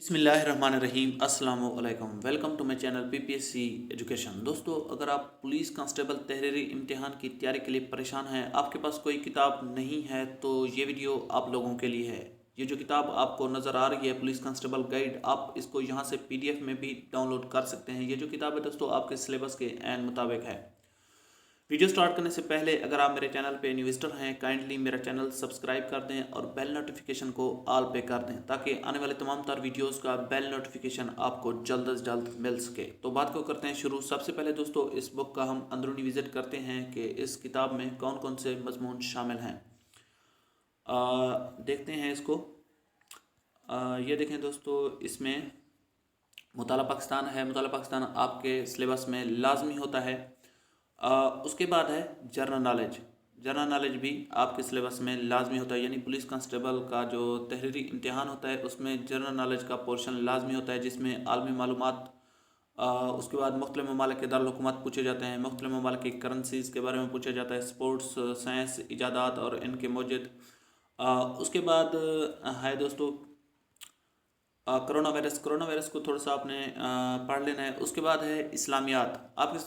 बिस्मिल्लाहिर्रहमानिर्रहीम अस्सलामु अलैकुम। Welcome to my channel PPSC education. दोस्तों, अगर आप पुलिस कांस्टेबल तहरीरी इम्तिहान की तैयारी के लिए परेशान हैं, आपके पास कोई किताब नहीं है, तो ये वीडियो आप लोगों के लिए है। ये जो किताब आपको नज़र आ रही है पुलिस कांस्टेबल गाइड, आप इसको यहाँ से पीडीएफ में भी डाउनलोड कर सकते हैं। ये जो किताब है दोस्तों आपके सिलेबस के ऐन मुताबिक है। वीडियो स्टार्ट करने से पहले अगर आप मेरे चैनल पे न्यू विजिटर हैं, काइंडली मेरा चैनल सब्सक्राइब कर दें और बेल नोटिफिकेशन को ऑल पे कर दें, ताकि आने वाले तमाम तर वीडियोस का बेल नोटिफिकेशन आपको जल्द से जल्द मिल सके। तो बात को करते हैं शुरू। सबसे पहले दोस्तों इस बुक का हम अंदरूनी विजिट करते हैं कि इस किताब में कौन कौन से मजमून शामिल हैं। देखते हैं इसको। ये देखें दोस्तों, इसमें मुताला पाकिस्तान है। मुताला पाकिस्तान आपके सिलेबस में लाजमी होता है। उसके बाद है जनरल नॉलेज। जनरल नॉलेज भी आपके सिलेबस में लाजमी होता है, यानी पुलिस कांस्टेबल का जो तहरीरी इम्तिहान होता है उसमें जनरल नॉलेज का पोर्शन लाजमी होता है, जिसमें आलमी मालूमात, उसके बाद मुख्तलिफ ममालिक के दारुल-हुकूमत पूछे जाते हैं, मुख्तलिफ ममालिक की करेंसीज़ के बारे में पूछा जाता है, स्पोर्ट्स साइंस इजादात और इनके मौजूद। उसके बाद है दोस्तों कोरोना वायरस को थोड़ा सा आपने पढ़ लेना है। उसके बाद है इस्लामियात। आपके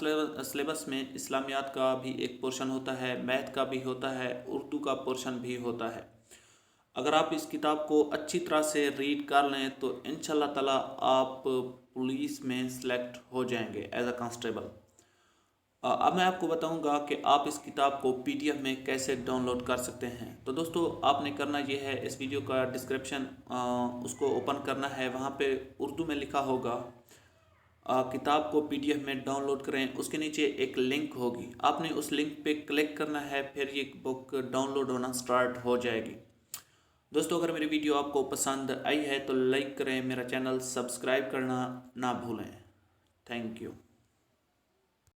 सिलेबस में इस्लामियात का भी एक पोर्शन होता है, मैथ का भी होता है, उर्दू का पोर्शन भी होता है। अगर आप इस किताब को अच्छी तरह से रीड कर लें तो इंशाल्लाह ताला आप पुलिस में सेलेक्ट हो जाएंगे एज अ कांस्टेबल। अब मैं आपको बताऊंगा कि आप इस किताब को पीडीएफ में कैसे डाउनलोड कर सकते हैं। तो दोस्तों आपने करना ये है, इस वीडियो का डिस्क्रिप्शन उसको ओपन करना है। वहाँ पे उर्दू में लिखा होगा किताब को पीडीएफ में डाउनलोड करें। उसके नीचे एक लिंक होगी, आपने उस लिंक पे क्लिक करना है, फिर ये बुक डाउनलोड होना स्टार्ट हो जाएगी। दोस्तों अगर मेरी वीडियो आपको पसंद आई है तो लाइक करें, मेरा चैनल सब्सक्राइब करना ना भूलें। Thank you.